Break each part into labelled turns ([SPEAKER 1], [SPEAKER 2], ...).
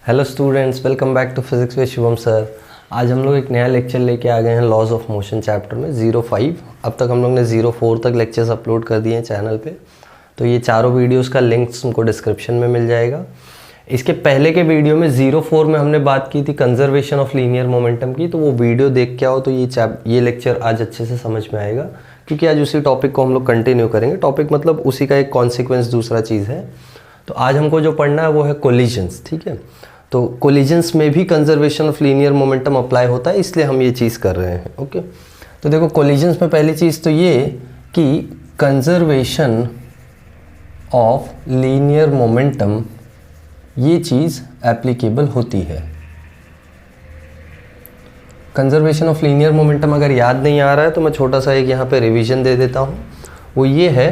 [SPEAKER 1] Hello students, welcome back to physics with Shubham sir. आज हम लोग एक नया लेक्चर लेके आ गए हैं लॉज ऑफ मोशन चैप्टर में 05। अब तक हम लोग ने 04 तक लेक्चर्स अपलोड कर दिए हैं चैनल पे, तो ये चारों वीडियोस का लिंक्स तुमको डिस्क्रिप्शन में मिल जाएगा। इसके पहले के वीडियो में 04 में हमने बात की थी कंजर्वेशन ऑफ लीनियर मोमेंटम की, तो वो वीडियो देख के आओ तो ये लेक्चर आज अच्छे से समझ में आएगा, क्योंकि आज उसी टॉपिक को हम लोग कंटिन्यू करेंगे। टॉपिक मतलब उसी का एक कॉन्सिक्वेंस दूसरा चीज़ है। तो आज हमको जो पढ़ना है वो है कोलिजन्स, ठीक है। तो कोलिजन्स में भी conservation of linear momentum apply होता है, इसलिए हम ये चीज़ कर रहे हैं। ओके, तो देखो कोलिजन्स में पहली चीज़ तो ये कि कंजर्वेशन ऑफ लीनियर मोमेंटम ये चीज़ एप्लीकेबल होती है। कंजर्वेशन ऑफ लीनियर मोमेंटम अगर याद नहीं आ रहा है तो मैं छोटा सा एक यहाँ पे रिवीजन दे देता हूँ। वो ये है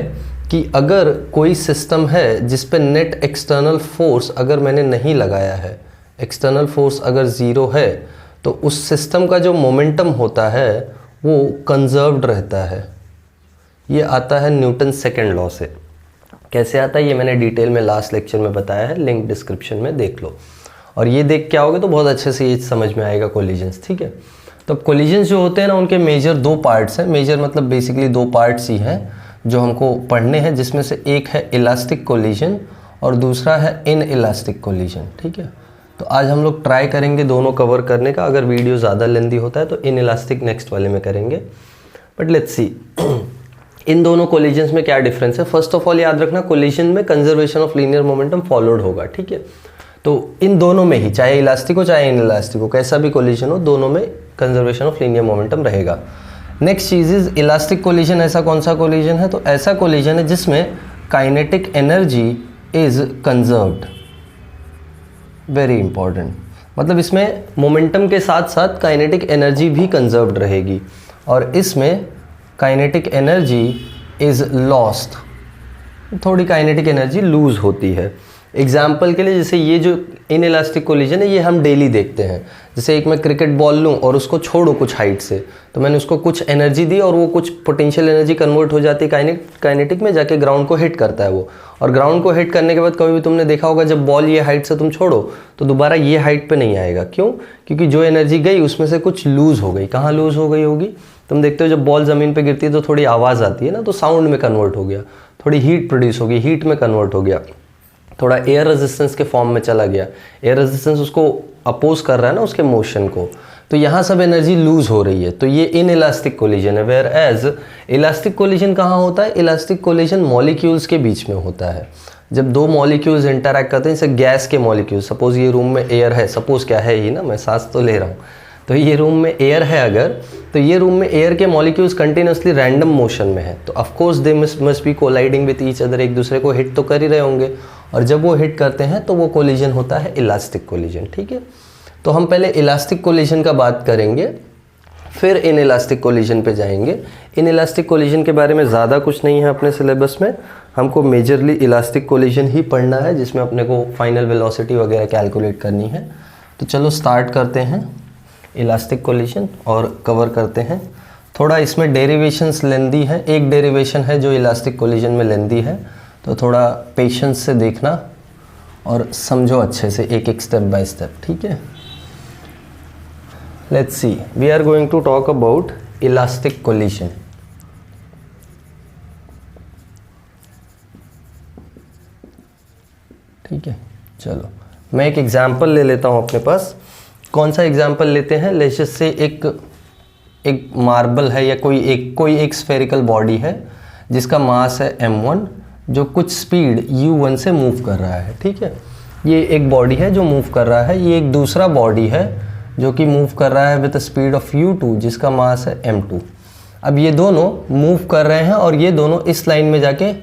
[SPEAKER 1] कि अगर कोई सिस्टम है जिस पे नेट एक्सटर्नल फोर्स अगर मैंने नहीं लगाया है, एक्सटर्नल फोर्स अगर ज़ीरो है, तो उस सिस्टम का जो मोमेंटम होता है वो कंजर्व्ड रहता है। ये आता है न्यूटन सेकेंड लॉ से। कैसे आता है ये मैंने डिटेल में लास्ट लेक्चर में बताया है, लिंक डिस्क्रिप्शन में देख लो। और ये देख के आओगे तो बहुत अच्छे से ये समझ में आएगा कोलिजन्स, ठीक है। तो कोलिजन्स जो होते हैं ना, उनके मेजर दो पार्ट्स हैं। मेजर मतलब बेसिकली दो पार्ट्स ही हैं जो हमको पढ़ने हैं, जिसमें से एक है इलास्टिक कोलिजन और दूसरा है इन इलास्टिक कोलिजन, ठीक है। तो आज हम लोग ट्राई करेंगे दोनों कवर करने का। अगर वीडियो ज़्यादा लेंदी होता है तो इन इलास्टिक नेक्स्ट वाले में करेंगे, बट लेट्स सी इन दोनों कोलिजन्स में क्या डिफरेंस है। फर्स्ट ऑफ ऑल याद रखना, कोलिजन में conservation of linear momentum followed होगा, ठीक है। तो इन दोनों में ही, चाहे इलास्टिक हो चाहे इन इलास्टिक हो, कैसा भी कोलिजन हो, दोनों में कंजर्वेशन ऑफ लीनियर मोमेंटम रहेगा। Next cheese is elastic collision. ऐसा कौन सा कोलिजन है? तो ऐसा कोलिजन है जिसमें kinetic energy is conserved. Very important, मतलब इसमें मोमेंटम के साथ साथ काइनेटिक एनर्जी भी कंजर्व्ड रहेगी, और इसमें काइनेटिक एनर्जी इज लॉस्ट, थोड़ी काइनेटिक एनर्जी लूज होती है। एग्जाम्पल के लिए, जैसे ये जो इन इलास्टिक कोलिजन है ये हम डेली देखते हैं। जैसे एक मैं क्रिकेट बॉल लूँ और उसको छोड़ो कुछ हाइट से, तो मैंने उसको कुछ एनर्जी दी और वो कुछ पोटेंशियल एनर्जी कन्वर्ट हो जाती है काइनेटिक में, जाके ग्राउंड को हिट करता है वो। और ग्राउंड को हिट करने के बाद कभी भी तुमने देखा होगा, जब बॉल ये हाइट से तुम छोड़ो तो दोबारा ये हाइट पे नहीं आएगा। क्यों? क्योंकि जो एनर्जी गई उसमें से कुछ लूज़ हो गई। कहाँ लूज़ हो गई होगी? तुम देखते हो जब बॉल ज़मीन पे गिरती है तो थोड़ी आवाज़ आती है ना, तो साउंड में कन्वर्ट हो गया। थोड़ी हीट प्रोड्यूस होगी, हीट में कन्वर्ट हो गया। थोड़ा एयर रेजिस्टेंस के फॉर्म में चला गया, एयर रेजिस्टेंस उसको अपोज कर रहा है ना उसके मोशन को, तो यहाँ सब एनर्जी लूज हो रही है। तो ये इन इलास्टिक कोलिजन है। वेयर एज इलास्टिक कोलिजन कहाँ होता है? इलास्टिक कोलिजन मॉलिक्यूल्स के बीच में होता है। जब दो मॉलिक्यूल्स इंटरैक्ट करते हैं, जैसे गैस के मॉलिक्यूल, सपोज ये रूम में एयर है, सपोज क्या है ही ना, मैं सांस तो ले रहा हूँ, तो ये रूम में एयर है अगर, तो ये रूम में एयर के मॉलिक्यूल्स कंटिन्यूसली रैंडम मोशन में है, तो of course they must be colliding with each other, एक दूसरे को हिट तो कर ही रहे होंगे, और जब वो हिट करते हैं तो वो कोलिजन होता है इलास्टिक कोलिजन, ठीक है। तो हम पहले इलास्टिक कोलिजन का बात करेंगे, फिर इन इलास्टिक कोलिजन पे जाएंगे। इन इलास्टिक कोलिजन के बारे में ज़्यादा कुछ नहीं है अपने सिलेबस में, हमको मेजरली इलास्टिक कोलिजन ही पढ़ना है, जिसमें अपने को फाइनल वेलोसिटी वगैरह कैलकुलेट करनी है। तो चलो स्टार्ट करते हैं इलास्टिक कोलिजन और कवर करते हैं। थोड़ा इसमें डेरिवेशंस लेंदी है, एक डेरिवेशन है जो इलास्टिक कोलिजन में लेंदी है, तो थोड़ा पेशेंस से देखना और समझो अच्छे से एक एक स्टेप बाय स्टेप, ठीक है। Let's see, we are going to talk about elastic collision. ठीक है, चलो मैं एक एग्जांपल ले लेता हूँ अपने पास। कौन सा एग्जांपल लेते हैं? लेट्स जस्ट से एक मार्बल है या कोई एक स्फेरिकल बॉडी है जिसका मास है m1, जो कुछ स्पीड u1 से मूव कर रहा है, ठीक है। ये एक बॉडी है जो मूव कर रहा है। ये एक दूसरा बॉडी है जो कि मूव कर रहा है विद स्पीड ऑफ u2, जिसका मास है m2। अब ये दोनों मूव कर रहे हैं और ये दोनों इस लाइन में जाके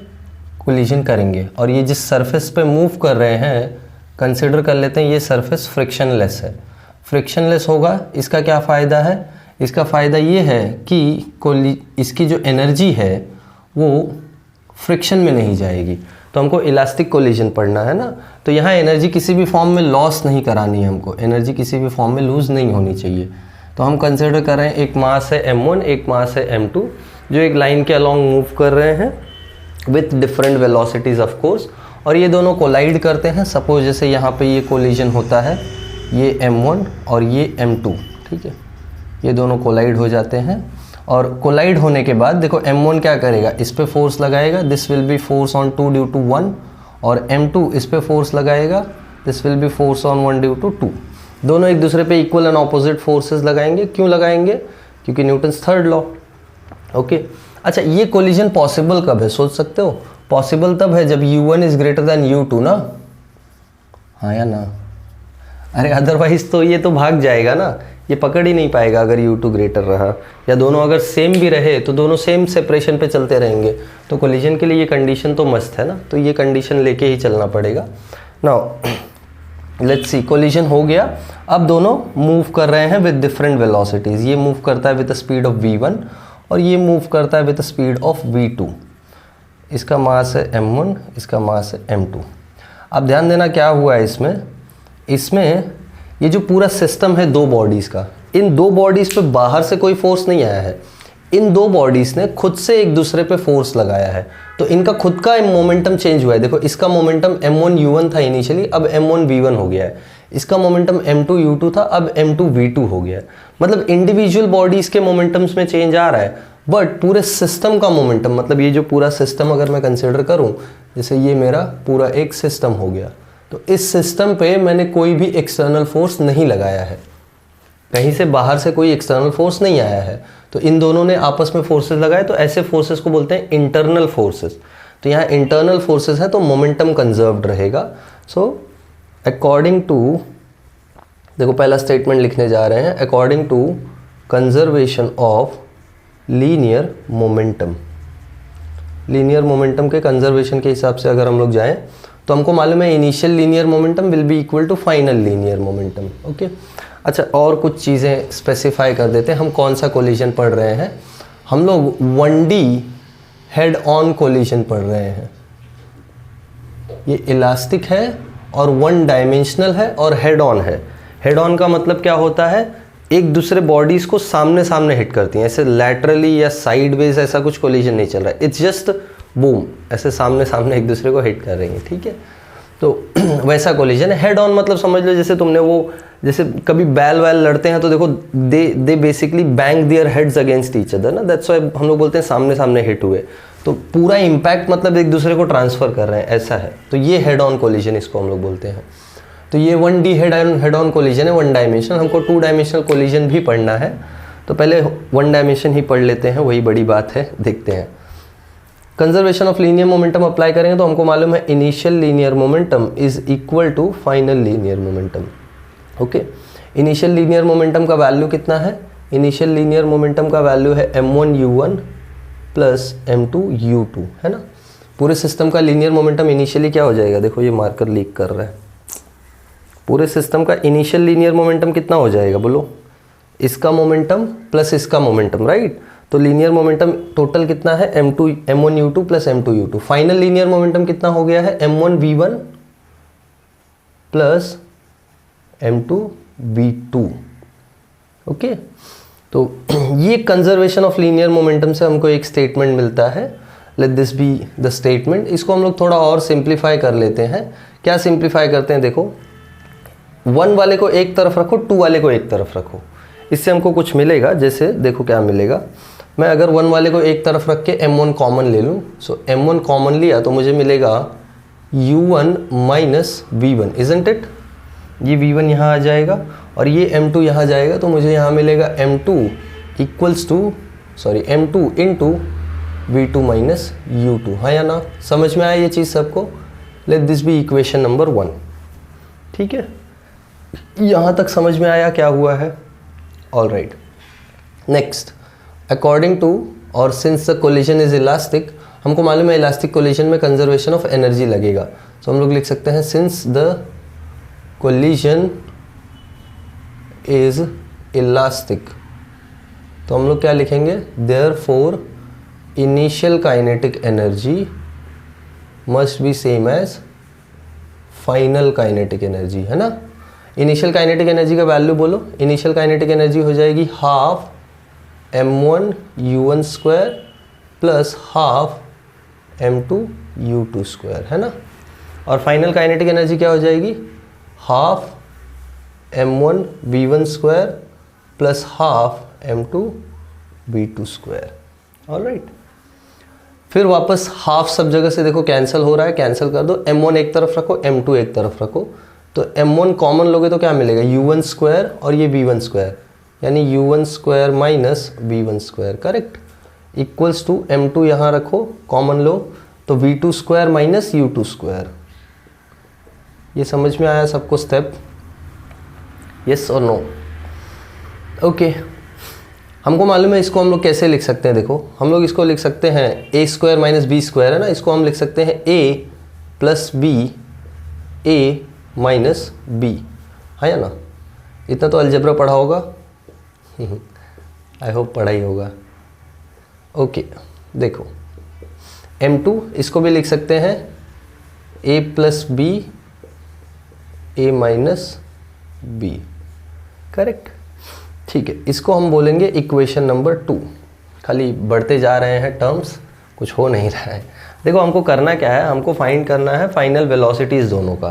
[SPEAKER 1] कोलिजन करेंगे, और ये जिस सरफेस पे मूव कर रहे हैं, कंसिडर कर लेते हैं ये सरफेस फ्रिक्शनलेस है। फ्रिक्शनलेस होगा, इसका क्या फ़ायदा है? इसका फ़ायदा ये है कि इसकी जो एनर्जी है वो फ्रिक्शन में नहीं जाएगी। तो हमको इलास्टिक कोलिजन पढ़ना है ना, तो यहाँ एनर्जी किसी भी फॉर्म में लॉस नहीं करानी है हमको, एनर्जी किसी भी फॉर्म में लूज़ नहीं होनी चाहिए। तो हम कंसिडर कर रहे हैं एक मास है m1, एक मास है m2, जो एक लाइन के अलॉन्ग मूव कर रहे हैं with different velocities of course, और ये दोनों कोलाइड करते हैं। सपोज जैसे यहाँ पे ये कोलिजन होता है, ये M1 और ये M2, ठीक है, ये दोनों कोलाइड हो जाते हैं। और कोलाइड होने के बाद देखो M1 क्या करेगा, इस पे फोर्स लगाएगा, this will be force on 2 due to 1, और M2 इस पे फोर्स लगाएगा, this will be force on 1 due to 2। दोनों एक दूसरे पे इक्वल एंड ऑपोजिट फोर्सेस लगाएंगे। क्यों लगाएंगे? क्योंकि न्यूटन्स थर्ड लॉ। ओके, अच्छा ये कोलिजन पॉसिबल कब है, सोच सकते हो? पॉसिबल तब है जब U1 is greater than U2 ना, हाँ या ना? अरे अदरवाइज तो ये तो भाग जाएगा ना, ये पकड़ ही नहीं पाएगा अगर U2 ग्रेटर रहा, या दोनों अगर सेम भी रहे तो दोनों सेम सेपरेशन पे चलते रहेंगे। तो कोलिजन के लिए ये कंडीशन तो मस्त है ना, तो ये कंडीशन लेके ही चलना पड़ेगा। नाउ लेट्स सी, कोलिजन हो गया। अब दोनों मूव कर रहे हैं विद डिफरेंट वेलोसिटीज़। ये मूव करता है with the speed of v1 और ये मूव करता है with the speed of v2। इसका मास है m1, इसका मास है m2। अब ध्यान देना क्या हुआ है इसमें ये जो पूरा सिस्टम है दो बॉडीज़ का, इन दो बॉडीज़ पे बाहर से कोई फोर्स नहीं आया है, इन दो बॉडीज़ ने खुद से एक दूसरे पे फोर्स लगाया है। तो इनका खुद का मोमेंटम चेंज हुआ है। देखो इसका मोमेंटम m1 u1 था इनिशियली, अब m1 v1 हो गया है। इसका मोमेंटम m2 u2 था, अब m2 v2 हो गया है। मतलब इंडिविजुअल बॉडीज़ के मोमेंटम्स में चेंज आ रहा है, बट पूरे सिस्टम का मोमेंटम, मतलब ये जो पूरा सिस्टम अगर मैं कंसिडर करूँ, जैसे ये मेरा पूरा एक सिस्टम हो गया, तो इस सिस्टम पे मैंने कोई भी एक्सटर्नल फोर्स नहीं लगाया है, कहीं से बाहर से कोई एक्सटर्नल फोर्स नहीं आया है। तो इन दोनों ने आपस में फोर्सेस लगाए, तो ऐसे फोर्सेस को बोलते हैं इंटरनल फोर्सेस। तो यहाँ इंटरनल फोर्सेस है तो मोमेंटम कंजर्व्ड रहेगा। सो अकॉर्डिंग टू, देखो पहला स्टेटमेंट लिखने जा रहे हैं, according to conservation of linear momentum. Linear momentum के कंजर्वेशन के हिसाब से अगर हम लोग जाएं तो हमको मालूम है initial linear momentum will be equal to final linear momentum. Okay, अच्छा और कुछ चीज़ें स्पेसिफाई कर देते हैं। हम कौन सा कोलिजन पढ़ रहे हैं? हम लोग 1D हेड ऑन कोलिजन पढ़ रहे हैं। ये इलास्टिक है और 1 डायमेंशनल है और हेड ऑन है। हेड ऑन का मतलब क्या होता है? एक दूसरे बॉडीज़ को सामने सामने हिट करती हैं, ऐसे लैटरली या साइडवेज ऐसा कुछ कोलिजन नहीं चल रहा है। इट्स जस्ट बूम, ऐसे सामने सामने एक दूसरे को हिट कर रही है, ठीक है? तो वैसा कोलिजन है। हेड ऑन मतलब समझ लो जैसे तुमने वो, जैसे कभी बैल वैल लड़ते हैं तो देखो they basically bang their heads against each other ना, दैट्स व्हाई हम लोग बोलते हैं सामने सामने हिट हुए। तो पूरा इम्पैक्ट मतलब एक दूसरे को ट्रांसफर कर रहे हैं, ऐसा है। तो ये हेड ऑन कोलिजन इसको हम लोग बोलते हैं। तो ये 1D हेड ऑन कोलिजन है, 1 डायमेंशनल। हमको 2 डायमेंशनल कोलिजन भी पढ़ना है, तो पहले 1 डायमेंशन ही पढ़ लेते हैं, वही बड़ी बात है। देखते हैं conservation of linear momentum apply करेंगे तो हमको मालूम है initial linear momentum is equal to final linear momentum. Okay, initial linear momentum का वैल्यू कितना है? इनिशियल लीनियर मोमेंटम का वैल्यू है m1 u1 plus m2 u2, है ना? पूरे सिस्टम का लीनियर मोमेंटम इनिशियली क्या हो जाएगा? देखो ये मार्कर लीक कर रहा है। पूरे सिस्टम का इनिशियल लीनियर मोमेंटम कितना हो जाएगा बोलो? इसका मोमेंटम प्लस इसका मोमेंटम, राइट? तो लीनियर मोमेंटम टोटल कितना है? m1 u2 plus m2 u2। Final linear momentum कितना हो गया है? m1 v1 plus m2 v2। Okay, तो ये कंजर्वेशन ऑफ लीनियर मोमेंटम से हमको एक स्टेटमेंट मिलता है। Let this be the statement. इसको हम लोग थोड़ा और सिंप्लीफाई कर लेते हैं। क्या सिंप्लीफाई करते हैं? देखो 1 वाले को एक तरफ रखो, 2 वाले को एक तरफ रखो, इससे हमको कुछ मिलेगा। जैसे देखो क्या मिलेगा, मैं अगर 1 वाले को एक तरफ रख के m1 कॉमन ले लूँ, सो m1 कॉमन लिया तो मुझे मिलेगा u1 minus v1, isn't it? ये v1 यहाँ आ जाएगा और ये m2 यहाँ जाएगा, तो मुझे यहाँ मिलेगा m2 equals to m2 into v2 minus u2, हाँ या ना? समझ में आया ये चीज़ सबको? Let this be equation number 1, ठीक है? यहाँ तक समझ में आया क्या हुआ है? All right, next, according to और since the collision is elastic, हमको मालूम है इलास्टिक कोलिजन में कंजर्वेशन ऑफ एनर्जी लगेगा। तो हम लोग लिख सकते हैं since the collision is elastic, तो हम लोग क्या लिखेंगे? Therefore initial kinetic energy must be same as final kinetic energy, है ना? इनिशियल काइनेटिक एनर्जी का वैल्यू बोलो। इनिशियल काइनेटिक एनर्जी हो जाएगी half m1 u1 square plus half m2 u2 square, है ना? और फाइनल काइनेटिक एनर्जी क्या हो जाएगी, half m1 v1 square plus half m2 v2 square. Alright, फिर वापस हाफ सब जगह से देखो कैंसिल हो रहा है, कैंसिल कर दो, m1 एक तरफ रखो, m2 एक तरफ रखो, तो m1 कॉमन लोगे तो क्या मिलेगा, u1 स्क्वायर और ये v1 स्क्वायर, यानी u1 square minus v1 square, correct, equals to m2 यहाँ रखो कॉमन लो, तो v2 square minus u2 square. ये समझ में आया सबको स्टेप, यस और नो? ओके, हमको मालूम है इसको हम लोग कैसे लिख सकते हैं। देखो हम लोग इसको लिख सकते हैं ए स्क्वायर माइनस बी स्क्वायर है ना, इसको हम लिख सकते हैं ए plus b a minus B, है ना? इतना तो अलजेब्रा पढ़ा होगा, आई होप पढ़ा ही होगा। ओके देखो m2 इसको भी लिख सकते हैं a plus b a minus b, correct, ठीक है। इसको हम बोलेंगे इक्वेशन नंबर 2। खाली बढ़ते जा रहे हैं टर्म्स, कुछ हो नहीं रहा है। देखो हमको करना क्या है, हमको फाइंड करना है फाइनल वेलोसिटीज़ दोनों का।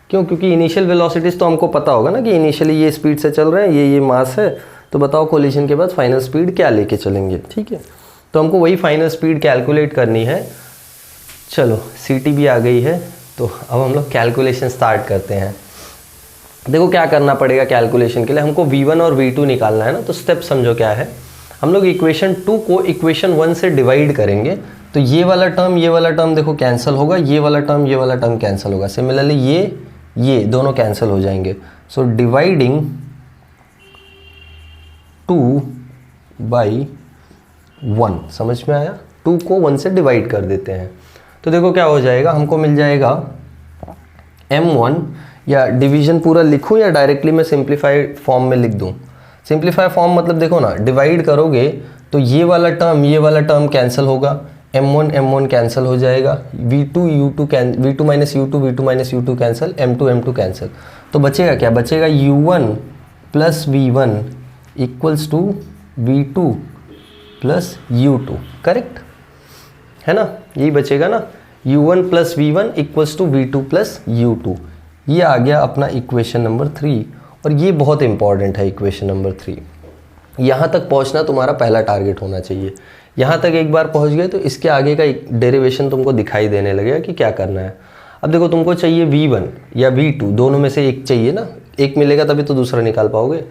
[SPEAKER 1] क्यों? क्योंकि इनिशियल वेलोसिटीज़ तो हमको पता होगा ना कि इनिशियली ये स्पीड से चल रहे हैं, ये मास है, तो बताओ कोलिजन के बाद फाइनल स्पीड क्या लेके चलेंगे, ठीक है। तो हमको वही फाइनल स्पीड कैलकुलेट करनी है। चलो सीटी भी आ गई है, तो अब हम लोग कैलकुलेशन स्टार्ट करते हैं। देखो क्या करना पड़ेगा कैलकुलेशन के लिए, हमको v1 और v2 निकालना है ना। तो स्टेप समझो क्या है, हम लोग इक्वेशन 2 को इक्वेशन 1 से डिवाइड करेंगे, तो ये वाला टर्म देखो कैंसिल होगा, ये वाला टर्म कैंसिल होगा, सिमिलरली ये दोनों कैंसिल हो जाएंगे। सो डिवाइडिंग 2 बाई 1, समझ में आया? 2 को 1 से डिवाइड कर देते हैं, तो देखो क्या हो जाएगा, हमको मिल जाएगा m1, या डिवीजन पूरा लिखूं या डायरेक्टली मैं सिंप्लीफाइड फॉर्म में लिख दूं। सिंप्लीफाइड फॉर्म मतलब देखो ना, डिवाइड करोगे तो ये वाला टर्म कैंसिल होगा, m1 कैंसिल हो जाएगा, v2 minus u2 cancel, m2 cancel, तो बचेगा क्या, बचेगा u1 plus v1 equals to v2 plus u2, correct है ना? यही बचेगा ना, u1 plus v1 equals to v2 plus u2। ये आ गया अपना इक्वेशन नंबर 3, और ये बहुत इंपॉर्टेंट है इक्वेशन नंबर 3। यहाँ तक पहुँचना तुम्हारा पहला टारगेट होना चाहिए। यहाँ तक एक बार पहुँच गए तो इसके आगे का डेरिवेशन तुमको दिखाई देने लगेगा कि क्या करना है। अब देखो तुमको चाहिए v1 या v2, दोनों में से एक चाहिए ना, एक मिलेगा तभी तो दूसरा निकाल पाओगे।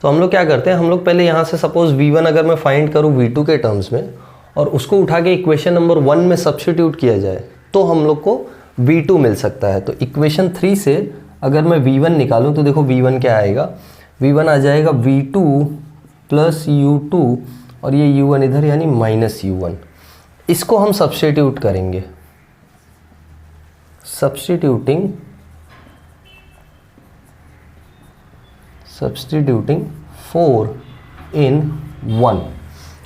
[SPEAKER 1] तो हम लोग क्या करते हैं, हम लोग पहले यहाँ से सपोज v1 अगर मैं फाइंड करूँ v2 के टर्म्स में, और उसको उठा के इक्वेशन नंबर 1 में सब्स्टिट्यूट किया जाए, तो हम लोग को v2 मिल सकता है। तो इक्वेशन 3 से अगर मैं v1 निकालूं तो देखो v1 क्या आएगा, v1 आ जाएगा v2 प्लस u2, और ये u1 इधर यानी माइनस u1। इसको हम सब्स्टिट्यूट करेंगे, सब्स्टिट्यूटिंग 4 in 1।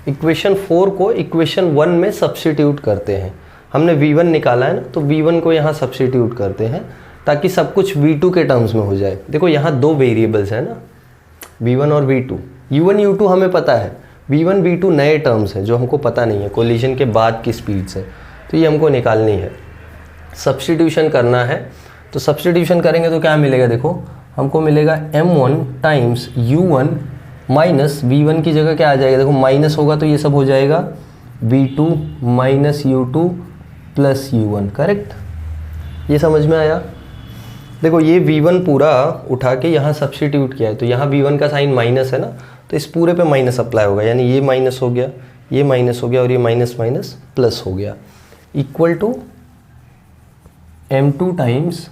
[SPEAKER 1] इक्वेशन 4 को इक्वेशन 1 में सब्स्टिट्यूट करते हैं। हमने v1 निकाला है ना, तो v1 को यहाँ सब्स्टिट्यूट करते हैं ताकि सब कुछ v2 के टर्म्स में हो जाए। देखो यहाँ 2 वेरिएबल्स हैं ना, v1 और v2। u1 u2 हमें पता है, v1 v2 नए टर्म्स हैं जो हमको पता नहीं है कोलिजन के बाद की स्पीड से, तो ये हमको निकालनी है, सब्स्टिट्यूशन करना है। तो सब्स्टिट्यूशन करेंगे तो क्या मिलेगा, देखो हमको मिलेगा m1 times u1 minus v1 की जगह क्या आ जाएगा, देखो माइनस होगा तो ये सब हो जाएगा v2 minus u2 plus u1, correct. ये समझ में आया? देखो ये v1 पूरा उठा के यहाँ सब्स्टिट्यूट किया है, तो यहाँ v1 का साइन माइनस है ना, तो इस पूरे पे माइनस अप्लाई होगा, यानी ये माइनस हो गया, ये माइनस हो गया, और ये माइनस माइनस प्लस हो गया, equal to m2 times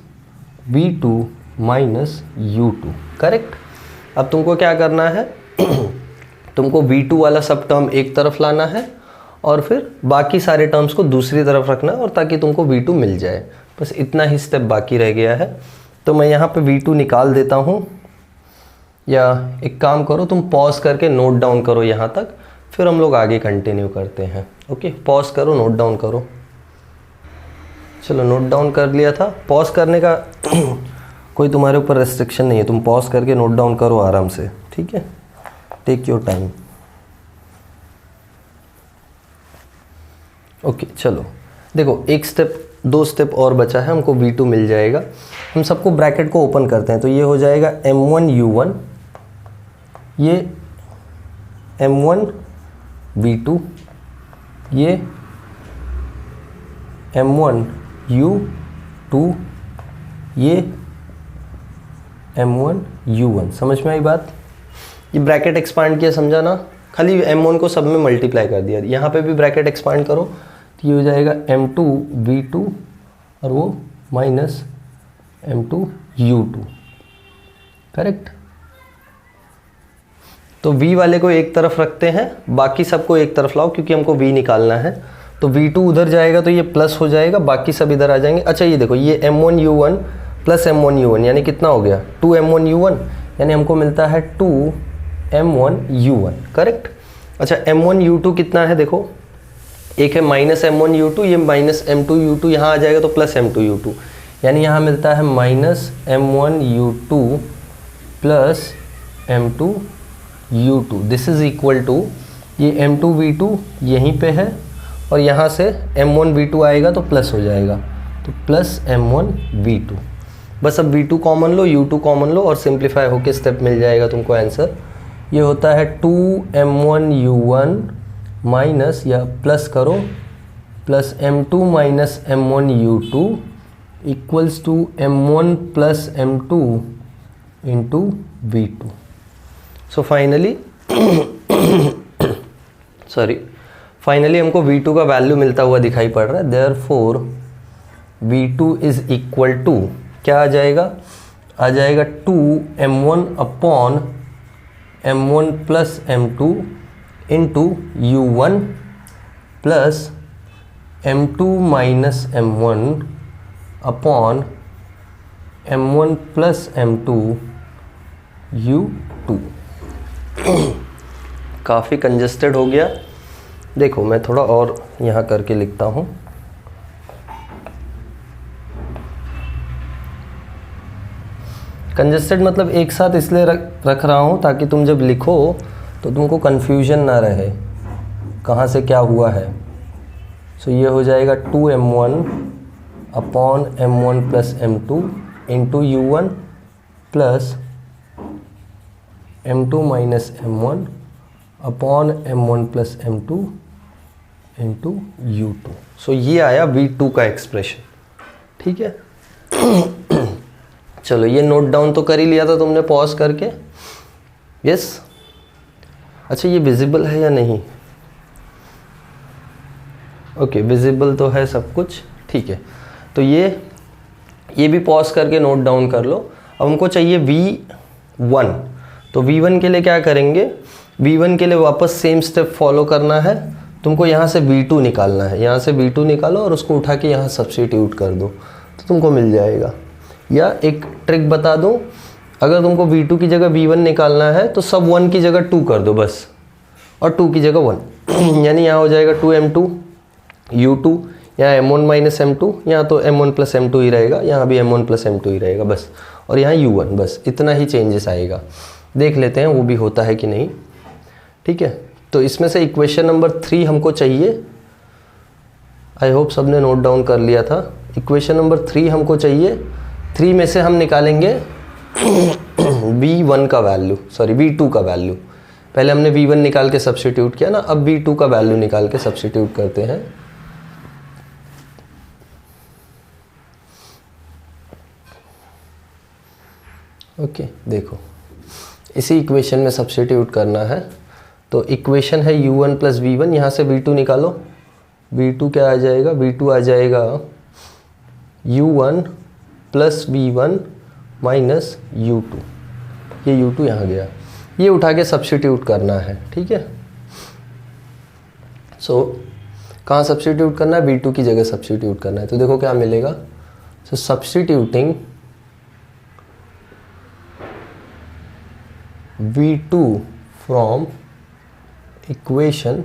[SPEAKER 1] v2 minus u2, correct. अब तुमको क्या करना है तुमको v2 वाला सब टर्म एक तरफ लाना है, और फिर बाकी सारे टर्म्स को दूसरी तरफ रखना है, और ताकि तुमको v2 मिल जाए। बस इतना ही स्टेप बाकी रह गया है। तो मैं यहाँ पे v2 निकाल देता हूँ, या एक काम करो तुम पॉज करके नोट डाउन करो यहाँ तक, फिर हम लोग आगे कंटिन्यू करते हैं। ओके, पॉज करो, नोट डाउन करो। चलो नोट डाउन कर लिया था। पॉज करने का कोई तुम्हारे ऊपर रेस्ट्रिक्शन नहीं है, तुम पॉज करके नोट डाउन करो आराम से, ठीक है, टेक योर टाइम। ओके चलो देखो एक स्टेप 2 स्टेप और बचा है, हमको V2 मिल जाएगा। हम सबको ब्रैकेट को ओपन करते हैं, तो ये हो जाएगा M1U1, ये M1V2, ये M1U2, ये M1U1। समझ में आई बात? ये ब्रैकेट एक्सपांड किया, समझा ना? खाली M1 को सब में मल्टीप्लाई कर दिया। यहाँ पे भी ब्रैकेट एक्सपांड करो तो ये हो जाएगा M2V2 और वो माइनस M2U2, करेक्ट। तो V वाले को एक तरफ रखते हैं, बाकी सबको एक तरफ लाओ क्योंकि हमको V निकालना है। तो V2 उधर जाएगा तो ये प्लस हो जाएगा, बाकी सब इधर आ जाएंगे। अच्छा ये देखो, ये M1U1 प्लस M1U1 यानी कितना हो गया? 2M1U1, यानी हमको मिलता है 2M1U1, करेक्ट। अच्छा M1U2 कितना है देखो, एक है माइनस M1U2, ये माइनस M2U2 यहाँ आ जाएगा तो प्लस M2U2, यानी यहाँ मिलता है minus M1U2 plus M2U2। This is equal to, ये M2V2 यहीं पे है और यहाँ से M1V2 आएगा तो प्लस हो जाएगा, तो प्लस M1V2। बस अब V2 कॉमन लो, U2 कॉमन लो और सिंप्लीफाई होके स्टेप मिल जाएगा तुमको आंसर। ये होता है 2M1U1 माइनस, या प्लस करो, plus M2 minus M1U2 equals to M1 plus M2 into V2। So finally finally हमको V2 का वैल्यू मिलता हुआ दिखाई पड़ रहा है। Therefore V2 is equal to क्या आ जाएगा? आ जाएगा 2M1 upon M1 plus M2 into U1 plus M2 minus M1 upon M1 plus M2 U2। काफ़ी कंजस्टेड हो गया। देखो मैं थोड़ा और यहाँ करके लिखता हूँ। कंजस्टेड मतलब एक साथ इसलिए रख रहा हूँ ताकि तुम जब लिखो तो तुमको कन्फ्यूजन ना रहे कहाँ से क्या हुआ है। सो ये हो जाएगा 2M1 upon M1 plus M2 into U1 plus M2 minus M1 upon M1 plus M2 into U2। सो ये आया V2 का एक्सप्रेशन, ठीक है। चलो ये नोट डाउन तो कर ही लिया था तुमने पॉज करके, यस। अच्छा ये विजिबल है या नहीं? ओके विजिबल तो है सब कुछ, ठीक है। तो ये भी पॉज करके नोट डाउन कर लो। अब हमको चाहिए V1, तो V1 के लिए क्या करेंगे? V1 के लिए वापस सेम स्टेप फॉलो करना है। तुमको यहाँ से V2 निकालना है, यहाँ से V2 निकालो और उसको उठा के यहाँ सब्स्टिट्यूट कर दो तो तुमको मिल जाएगा। या एक ट्रिक बता दूँ, अगर तुमको V2 की जगह V1 निकालना है तो सब 1 की जगह 2 कर दो बस, और 2 की जगह 1 यानी यहाँ हो जाएगा 2M2 U2, यहाँ M1 माइनस M2, यहाँ तो M1 प्लस M2 ही रहेगा, यहाँ भी M1 प्लस M2 ही रहेगा बस, और यहाँ U1, बस इतना ही चेंजेस आएगा। देख लेते हैं वो भी होता है कि नहीं, ठीक है। तो इसमें से इक्वेशन नंबर 3 हमको चाहिए। आई होप सबने नोट डाउन कर लिया था। इक्वेशन नंबर 3 हमको चाहिए। 3 में से हम निकालेंगे V1 का वैल्यू, सॉरी V2 का वैल्यू। पहले हमने V1 निकाल के सब्स्टिट्यूट किया ना, अब V2 का वैल्यू निकाल के सब्स्टिट्यूट करते हैं। ओके देखो इसी इक्वेशन में सब्स्टिट्यूट करना है। तो इक्वेशन है U1 प्लस V1, यहाँ से V2 निकालो। V2 क्या आ जाएगा? V2 आ जाएगा U1 plus V1 minus U2। ये U2 यहाँ गया, ये उठा के सब्स्टिट्यूट करना है, ठीक है। सो कहाँ सब्स्टिट्यूट करना है? V2 की जगह सब्स्टिट्यूट करना है। तो देखो क्या मिलेगा। सो सब्स्टिट्यूटिंग V2 फ्रॉम इक्वेशन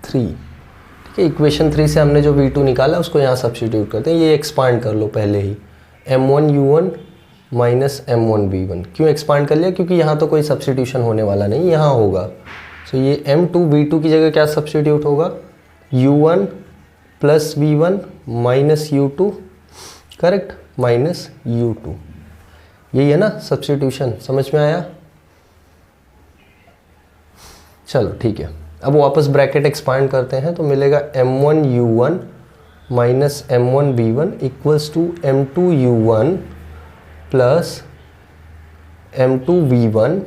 [SPEAKER 1] 3, ठीक है। इक्वेशन 3 से हमने जो V2 निकाला उसको यहाँ सब्स्टिट्यूट करते हैं। ये एक्सपांड कर लो पहले ही, M1U1 माइनस M1V1। क्यों एक्सपांड कर लिया? क्योंकि यहाँ तो कोई सब्स्टिट्यूशन होने वाला नहीं, यहाँ होगा। सो ये M2V2 की जगह क्या सब्स्टिट्यूट होगा? U1 plus V1 minus U2, correct, minus U2। यही है ना सब्स्टिट्यूशन, समझ में आया? चलो ठीक है, अब वापस ब्रैकेट एक्सपांड करते हैं तो मिलेगा M1U1 minus M1V1 equals to M2U1 plus M2V1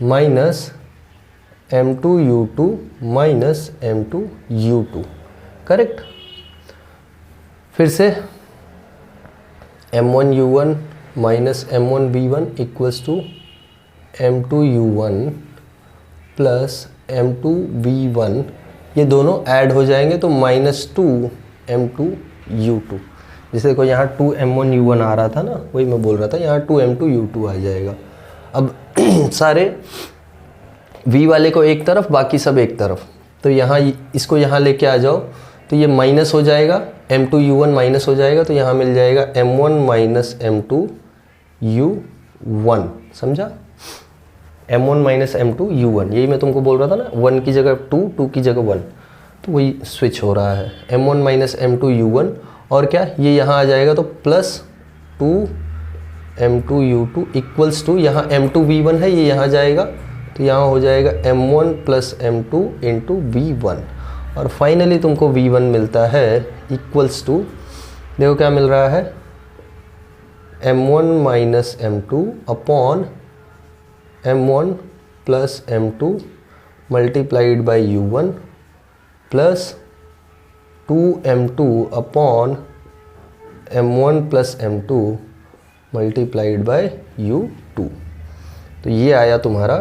[SPEAKER 1] minus M2U2 minus M2U2, correct. फिर से M1U1 minus M1V1 equals to M2U1 plus M2V1, ये दोनों ऐड हो जाएंगे तो -2 M2U2। जैसे देखो यहाँ 2 M1U1 आ रहा था ना, वही मैं बोल रहा था, यहाँ 2 M2U2 आ जाएगा। अब सारे V वाले को एक तरफ, बाकी सब एक तरफ, तो यहाँ इसको यहाँ लेके आ जाओ तो ये माइनस हो जाएगा, M2U1 माइनस हो जाएगा, तो यहाँ मिल जाएगा M1 माइनस M2U1, समझा? M1 माइनस M2U1, यही मैं तुमको बोल रहा था ना, 1 की जगह 2, 2 की जगह 1, तो वही स्विच हो रहा है। M1 माइनस M2U1 और क्या, ये यहाँ आ जाएगा तो प्लस 2 M2U2 इक्वल्स टू, यहाँ M2V1 है, ये यहाँ जाएगा तो यहाँ हो जाएगा M1 plus M2 into V1, और फाइनली तुमको V1 मिलता है इक्वल्स टू, देखो क्या मिल रहा है, M1 minus M2 upon M1 plus M2 multiplied by U1 plus 2M2 upon M1 plus M2 multiplied by U2। तो ये आया तुम्हारा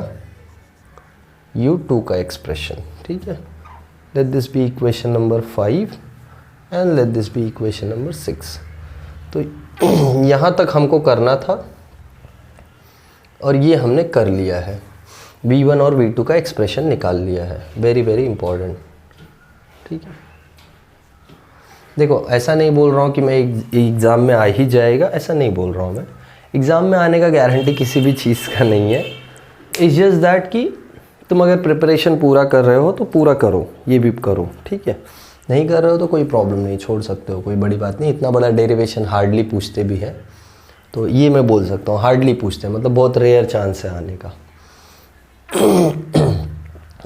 [SPEAKER 1] U2 का एक्सप्रेशन, ठीक है। Let this be equation number 5 and let this be equation number 6। तो यहाँ तक हमको करना था और ये हमने कर लिया है, V1 और V2 का एक्सप्रेशन निकाल लिया है, वेरी वेरी इंपॉर्टेंट, ठीक है। देखो ऐसा नहीं बोल रहा हूँ कि मैं एग्ज़ाम में आ ही जाएगा, ऐसा नहीं बोल रहा हूँ मैं, एग्ज़ाम में आने का गारंटी किसी भी चीज़ का नहीं है। इट्स जस्ट दैट कि तुम अगर प्रिपरेशन पूरा कर रहे हो तो पूरा करो, ये भी करो, ठीक है। नहीं कर रहे हो तो कोई प्रॉब्लम नहीं, छोड़ सकते हो, कोई बड़ी बात नहीं। इतना बड़ा डेरिवेशन हार्डली पूछते भी हैं, तो ये मैं बोल सकता हूँ, हार्डली पूछते हैं, मतलब बहुत रेयर चांस है आने का।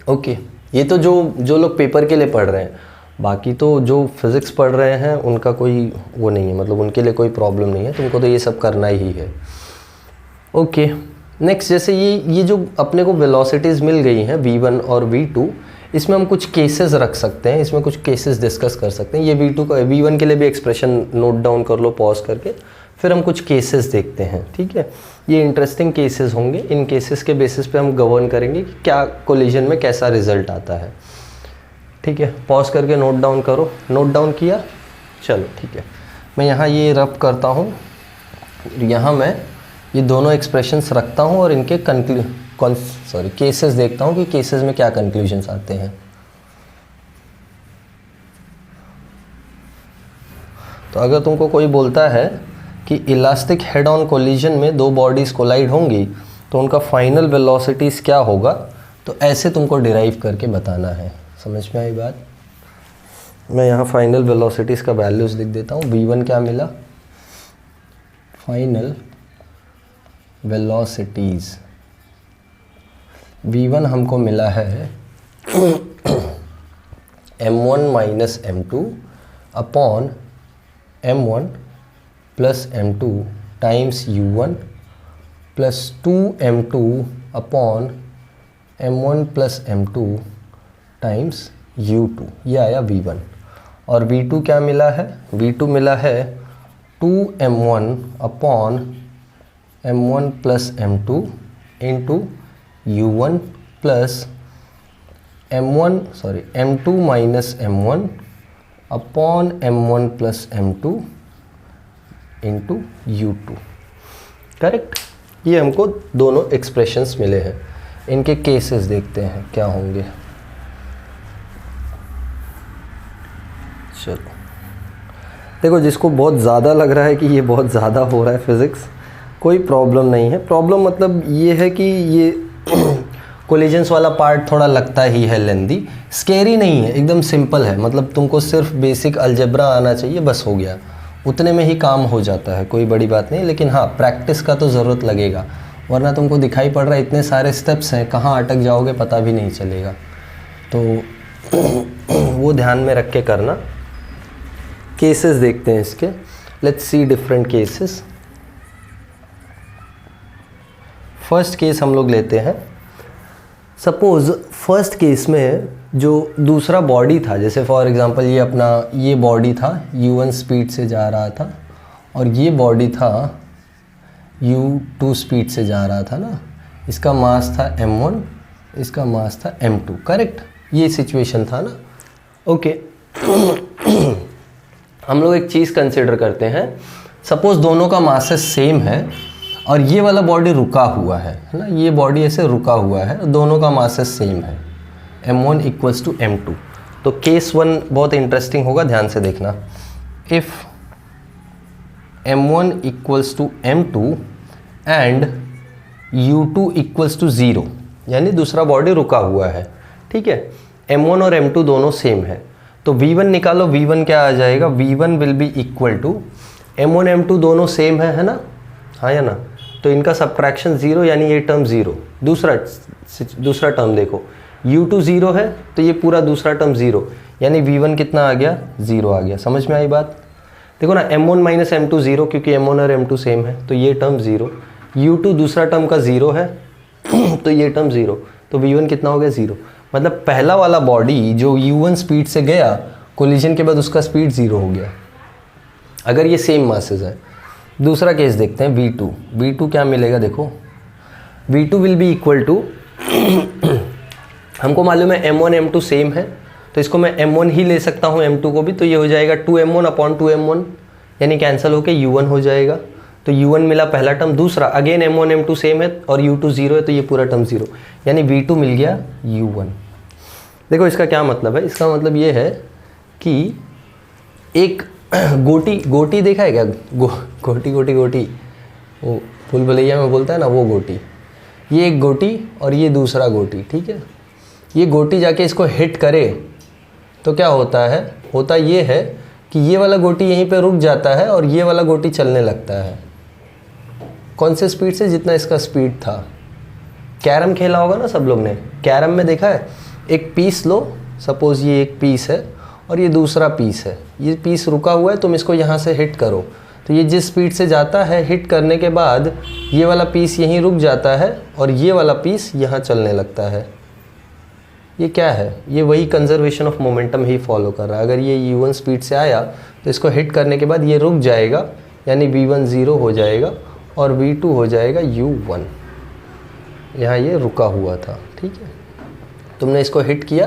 [SPEAKER 1] ओके, ये तो जो लोग पेपर के लिए पढ़ रहे हैं, बाकी तो जो फिज़िक्स पढ़ रहे हैं उनका कोई वो नहीं है, मतलब उनके लिए कोई प्रॉब्लम नहीं है, तुमको तो ये सब करना ही है। ओके, नेक्स्ट, जैसे ये जो अपने को वेलोसिटीज़ मिल गई हैं V1 और V2, इसमें हम कुछ केसेस रख सकते हैं, इसमें कुछ केसेस डिस्कस कर सकते हैं। ये V1 के लिए भी एक्सप्रेशन नोट डाउन कर लो पॉज करके, फिर हम कुछ केसेस देखते हैं, ठीक है। ये इंटरेस्टिंग केसेस होंगे, इन केसेस के बेसिस पे हम गवर्न करेंगे कि क्या कोलिजन में कैसा रिजल्ट आता है, ठीक है। पॉज करके नोट डाउन करो, नोट डाउन किया, चलो ठीक है। मैं यहाँ ये रब करता हूँ, यहाँ मैं ये दोनों एक्सप्रेशंस रखता हूँ और इनके केसेस देखता हूँ कि केसेस में क्या कंक्लूजन्स आते हैं। तो अगर तुमको कोई बोलता है कि इलास्टिक हेड ऑन कोलिजन में दो बॉडीज़ कोलाइड होंगी तो उनका फाइनल वेलोसिटीज़ क्या होगा, तो ऐसे तुमको डिराइव करके बताना है। समझ में आई बात? मैं यहाँ फाइनल वेलोसिटीज़ का वैल्यूज़ लिख देता हूँ। V1 क्या मिला, फाइनल वेलोसिटीज़ V1 हमको मिला है M1 minus M2 upon M1 plus M2 times U1 plus 2M2 upon M1 plus M2 times U2, ये आया V1। और V2 क्या मिला है, V2 मिला है 2M1 upon M1 plus M2 into U1 plus M2 minus M1 upon M1 plus M2 into U2, correct. ये हमको दोनों एक्सप्रेशंस मिले हैं, इनके केसेस देखते हैं क्या होंगे। चलो देखो, जिसको बहुत ज़्यादा लग रहा है कि ये बहुत ज़्यादा हो रहा है फिज़िक्स, कोई प्रॉब्लम नहीं है। प्रॉब्लम मतलब ये है कि ये कोलिजन्स वाला पार्ट थोड़ा लगता ही है लेंदी, स्केरी नहीं है, एकदम सिंपल है, मतलब तुमको सिर्फ बेसिक अलजेब्रा आना चाहिए, बस हो गया, उतने में ही काम हो जाता है, कोई बड़ी बात नहीं। लेकिन हाँ, प्रैक्टिस का तो ज़रूरत लगेगा, वरना तुमको दिखाई पड़ रहा है इतने सारे स्टेप्स हैं, कहाँ अटक जाओगे पता भी नहीं चलेगा। तो वो ध्यान में रख के करना। केसेस देखते हैं इसके, let's see different cases. First case हम लोग लेते हैं, सपोज फर्स्ट केस में जो दूसरा बॉडी था, जैसे फॉर एग्जांपल ये अपना ये बॉडी था, u1 स्पीड से जा रहा था, और ये बॉडी था u2 स्पीड से जा रहा था ना, इसका मास था m1, इसका मास था m2, करेक्ट, ये सिचुएशन था ना। ओके हम लोग एक चीज़ कंसिडर करते हैं, सपोज दोनों का मास सेम है और ये वाला बॉडी रुका हुआ है ना, ये बॉडी ऐसे रुका हुआ है, दोनों का मास सेम है, m1 इक्वल्स टू m2। तो केस 1 बहुत इंटरेस्टिंग होगा, ध्यान से देखना। If m1 equals to m2 and u2 equals to 0, यानी दूसरा बॉडी रुका हुआ है, ठीक है, m1 और m2 दोनों सेम है, तो v1 निकालो, v1 क्या आ जाएगा, v1 will be equal to m1 m2 दोनों सेम है ना, हाँ या ना, तो इनका सब्ट्रैक्शन 0, यानी ये टर्म 0। दूसरा टर्म देखो, u2 0 है तो ये पूरा दूसरा टर्म 0, यानी v1 कितना आ गया, 0 आ गया। समझ में आई बात? देखो ना, m1 माइनस m2 0, क्योंकि m1 और m2 सेम है, तो ये टर्म 0, u2 दूसरा टर्म का 0 है तो ये टर्म 0, तो v1 कितना हो गया, 0। मतलब पहला वाला बॉडी जो u1 स्पीड से गया, कोलिजन के बाद उसका स्पीड 0 हो गया, अगर ये सेम मासेस है। दूसरा केस देखते हैं, v2 क्या मिलेगा, देखो v2 will be equal to हमको मालूम है m1 m2 सेम है, तो इसको मैं m1 ही ले सकता हूँ, m2 को भी, तो ये हो जाएगा 2m1 अपॉन 2m1, यानी कैंसिल होके u1 हो जाएगा। तो u1 मिला पहला टर्म, दूसरा अगेन m1 m2 सेम है और u2 0 है, तो ये पूरा टर्म 0, यानी v2 मिल गया u1। देखो इसका क्या मतलब है, इसका मतलब ये है कि एक गोटी देखा है क्या, गोटी वो भूल भुलैया में बोलता है ना, वो गोटी, ये एक गोटी और ये दूसरा गोटी, ठीक है, ये गोटी जाके इसको हिट करे तो क्या होता है, होता ये है कि ये वाला गोटी यहीं पे रुक जाता है और ये वाला गोटी चलने लगता है। कौन से स्पीड से, जितना इसका स्पीड था। कैरम खेला होगा ना सब लोग ने, कैरम में देखा है, एक पीस लो, सपोज ये एक पीस है और ये दूसरा पीस है, ये पीस रुका हुआ है, तुम इसको यहाँ से हिट करो, तो ये जिस स्पीड से जाता है, हिट करने के बाद ये वाला पीस यहीं रुक जाता है और ये वाला पीस यहाँ चलने लगता है। ये क्या है, ये वही conservation of momentum he follow कर रहा है। अगर ये u1 स्पीड से आया तो इसको हिट करने के बाद ये रुक जाएगा, यानी v1 0 हो जाएगा और v2 हो जाएगा u1, यहाँ ये रुका हुआ था, ठीक है, तुमने इसको हिट किया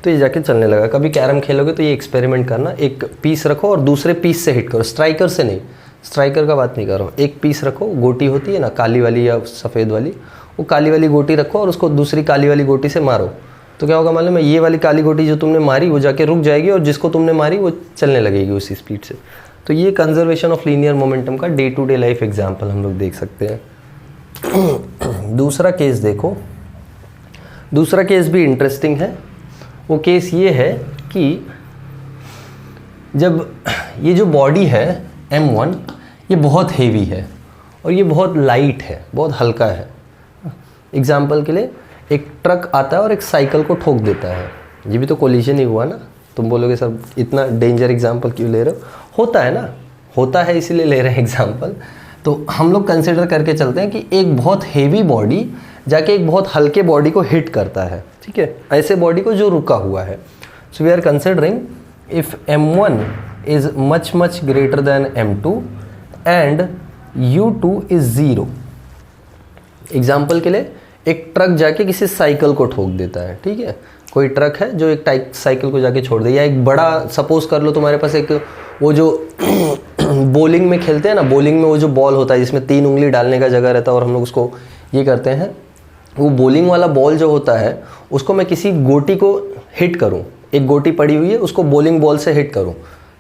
[SPEAKER 1] तो ये जाके चलने लगा। कभी कैरम खेलोगे तो ये एक्सपेरिमेंट करना, एक पीस रखो और दूसरे पीस से हिट करो, स्ट्राइकर से नहीं, स्ट्राइकर का बात नहीं कर रहा हूँ, एक पीस रखो, गोटी होती है ना काली वाली या सफ़ेद वाली, वो काली वाली गोटी रखो और उसको दूसरी काली वाली गोटी से मारो, तो क्या होगा मालूम है, ये वाली काली गोटी जो तुमने मारी वो जाके रुक जाएगी और जिसको तुमने मारी वो चलने लगेगी उसी स्पीड से। तो ये कंजर्वेशन ऑफ लीनियर मोमेंटम का day to day life example हम लोग देख सकते हैं। दूसरा केस देखो, दूसरा केस भी इंटरेस्टिंग है। वो केस ये है कि जब ये जो बॉडी है m1, ये बहुत हेवी है और ये बहुत लाइट है, बहुत हल्का है। एग्जाम्पल के लिए एक ट्रक आता है और एक साइकिल को ठोक देता है, ये भी तो कोलिजन ही हुआ ना। तुम बोलोगे सर इतना डेंजर एग्जाम्पल क्यों ले रहे हो, होता है ना, होता है इसीलिए ले रहे हैं एग्जाम्पल। तो हम लोग कंसिडर करके चलते हैं कि एक बहुत हेवी बॉडी जाके एक बहुत हल्के बॉडी को हिट करता है, ठीक है, ऐसे बॉडी को जो रुका हुआ है। So we are considering if m1 is much greater than m2 and u2 is 0। Example के लिए एक ट्रक जाके किसी साइकिल को ठोक देता है, ठीक है, कोई ट्रक है जो एक साइकिल को जाके छोड़ दे, या एक बड़ा, सपोज कर लो तुम्हारे पास एक वो जो बॉलिंग में खेलते हैं ना, बॉलिंग में वो जो बॉल होता है जिसमें 3 उंगली डालने का जगह रहता है और हम लोग उसको ये करते हैं, वो बॉलिंग वाला बॉल जो होता है उसको मैं किसी गोटी को हिट करूं, एक गोटी पड़ी हुई है उसको बॉलिंग बॉल से हिट करूं,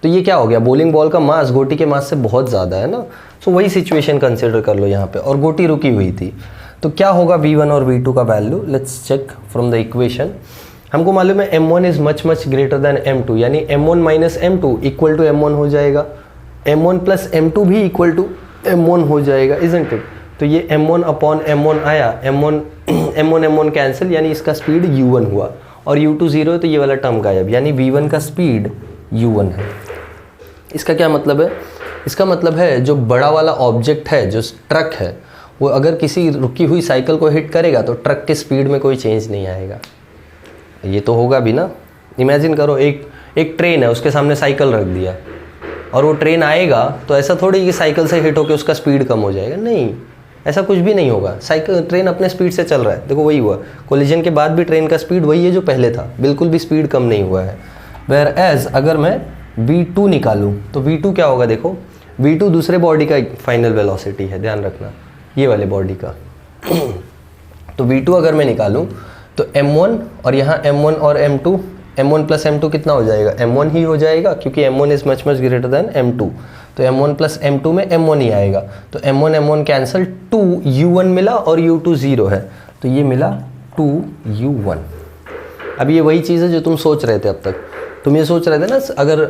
[SPEAKER 1] तो ये क्या हो गया, बॉलिंग बॉल का मास गोटी के मास से बहुत ज़्यादा है ना। सो वही सिचुएशन कंसिडर कर लो यहाँ पे, और गोटी रुकी हुई थी। तो क्या होगा V1 और V2 का value, let's check from the equation. हमको मालूम है M1 is much much greater than M2, यानी M1 minus M2 equal to M1 हो जाएगा, M1 प्लस M2 भी इक्वल टू M1 हो जाएगा, इजंट इट। तो ये M1 अपॉन M1 आया, M1 कैंसिल, यानी इसका स्पीड U1 हुआ, और U2 0 है तो ये वाला टर्म गायब, यानी V1 का स्पीड U1 है। इसका क्या मतलब है? इसका मतलब है जो बड़ा वाला ऑब्जेक्ट है, जो ट्रक है, वो अगर किसी रुकी हुई साइकिल को हिट करेगा तो ट्रक के स्पीड में कोई चेंज नहीं आएगा। ये तो होगा भी ना। इमेजिन करो एक ट्रेन है, उसके सामने साइकिल रख दिया और वो ट्रेन आएगा, तो ऐसा थोड़ी कि साइकिल से हिट होकर उसका स्पीड कम हो जाएगा, नहीं, ऐसा कुछ भी नहीं होगा। ट्रेन अपने स्पीड से चल रहा है, देखो वही हुआ, कोलिजन के बाद भी ट्रेन का स्पीड वही है जो पहले था, बिल्कुल भी स्पीड कम नहीं हुआ है। वेयर एज अगर मैं V2 निकालूँ तो V2 क्या होगा, देखो V2 दूसरे बॉडी का फाइनल वेलोसिटी है, ध्यान रखना, ये वाले बॉडी का। तो V2 अगर मैं निकालूँ तो M1 और यहाँ M1 और M2, M1 प्लस M2 कितना हो जाएगा, M1 ही हो जाएगा, क्योंकि M1 is much much greater than M2, तो M1 प्लस M2 में M1 ही आएगा, तो M1 कैंसिल, 2U1 मिला और U2 0 है, तो ये मिला 2U1। अब ये वही चीज़ है जो तुम सोच रहे थे अब तक, तुम ये सोच रहे थे ना, अगर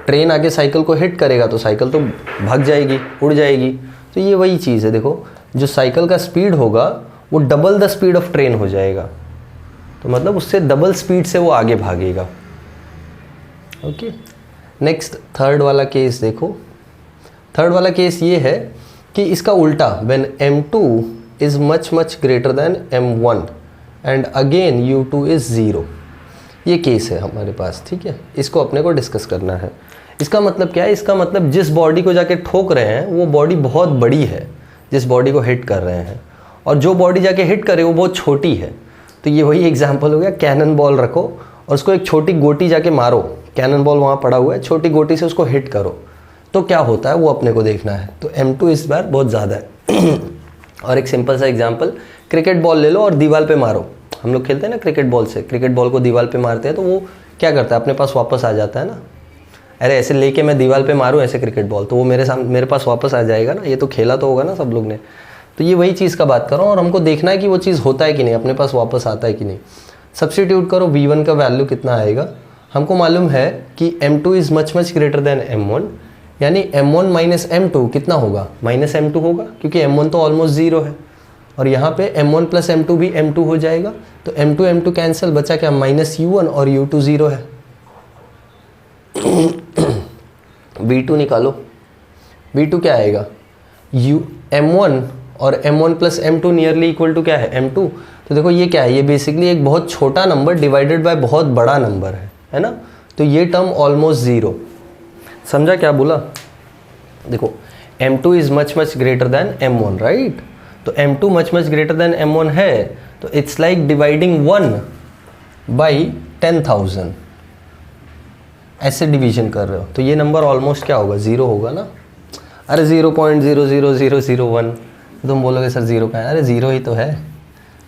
[SPEAKER 1] ट्रेन आके साइकिल को हिट करेगा तो साइकिल तो भाग जाएगी, उड़ जाएगी, तो ये वही चीज़ है। देखो जो साइकिल का स्पीड होगा वो double the speed of train हो जाएगा, तो मतलब उससे डबल स्पीड से वो आगे भागेगा। ओके, नेक्स्ट थर्ड वाला केस देखो। थर्ड वाला केस ये है कि इसका उल्टा, when M2 is much much greater then M1 and again U2 is 0, ये केस है हमारे पास, ठीक है। इसको अपने को डिस्कस करना है। इसका मतलब क्या है? इसका मतलब जिस बॉडी को जाके ठोक रहे हैं वो बॉडी बहुत बड़ी है, जिस बॉडी को हिट कर रहे हैं, और जो बॉडी जाके हिट करे वो बहुत छोटी है। तो ये वही एग्जांपल हो गया, कैनन बॉल रखो और उसको एक छोटी गोटी जाके मारो, कैनन बॉल वहाँ पड़ा हुआ है, छोटी गोटी से उसको हिट करो तो क्या होता है वो अपने को देखना है। तो M2 इस बार बहुत ज़्यादा है। और एक सिंपल सा एग्जांपल, क्रिकेट बॉल ले लो और दीवार पे मारो। हम लोग खेलते हैं ना क्रिकेट बॉल से, क्रिकेट बॉल को दीवार पे मारते हैं तो वो क्या करता है, अपने पास वापस आ जाता है ना। अरे ऐसे लेके मैं दीवार पे मारूँ ऐसे क्रिकेट बॉल, तो वो मेरे पास वापस आ जाएगा ना, ये तो खेला तो होगा ना सब लोग ने। तो ये वही चीज़ का बात कर रहा हूँ, और हमको देखना है कि वो चीज़ होता है कि नहीं, अपने पास वापस आता है कि नहीं। सब्स्टिट्यूट करो, V1 का वैल्यू कितना आएगा, हमको मालूम है कि M2 is much much greater then M1, यानी M1 माइनस M2 कितना होगा, माइनस M2 होगा, क्योंकि M1 तो ऑलमोस्ट 0 है, और यहाँ पे M1 प्लस M2 भी M2 हो जाएगा, तो M2 कैंसिल, बचा क्या, माइनस U1 और U2 0 है। V2 निकालो, V2 क्या आएगा, M1 और M1 plus M2 nearly equal to क्या है, M2। तो देखो ये क्या है, ये बेसिकली एक बहुत छोटा नंबर डिवाइडेड बाय बहुत बड़ा नंबर है ना। तो ये टर्म ऑलमोस्ट 0, समझा क्या बोला? देखो M2 is much much greater then M1, right. तो M2 much much greater then M1 है, तो इट्स लाइक डिवाइडिंग 1 बाई 10,000, ऐसे डिवीजन कर रहे हो, तो ये नंबर ऑलमोस्ट क्या होगा, 0 होगा ना। अरे 0.00001, तुम बोलोगे सर 0 का है, अरे 0 ही तो है,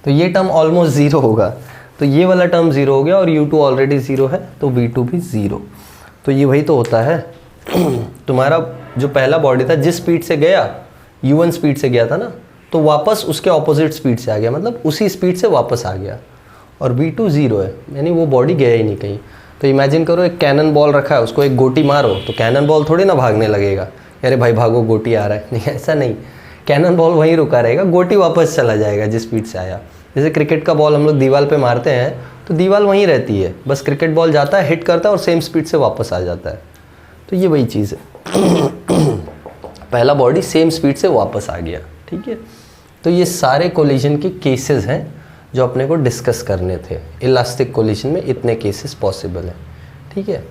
[SPEAKER 1] तो ये टर्म ऑलमोस्ट 0 होगा, तो ये वाला टर्म 0 हो गया, और U2 ऑलरेडी 0 है, तो V2 भी 0। तो ये वही तो होता है। तुम्हारा जो पहला बॉडी था जिस स्पीड से गया, U1 स्पीड से गया था ना, तो वापस उसके ऑपोजिट स्पीड से आ गया, मतलब उसी स्पीड से वापस आ गया, और V2 0 है, यानी वो बॉडी गया ही नहीं कहीं। तो इमेजिन करो एक कैनन बॉल रखा है, उसको एक गोटी मारो, तो कैनन बॉल थोड़ी ना भागने लगेगा, अरे भाई भागो गोटी आ रहा है, नहीं ऐसा नहीं, कैनन बॉल वहीं रुका रहेगा, गोटी वापस चला जाएगा जिस स्पीड से आया। जैसे क्रिकेट का बॉल हम लोग दीवार पे मारते हैं तो दीवार वहीं रहती है, बस क्रिकेट बॉल जाता है, हिट करता है और सेम स्पीड से वापस आ जाता है। तो ये वही चीज़ है। पहला बॉडी सेम स्पीड से वापस आ गया, ठीक है। तो ये सारे कोलिजन के केसेस हैं जो अपने को डिस्कस करने थे। इलास्टिक कोलिजन में इतने केसेस पॉसिबल हैं, ठीक है।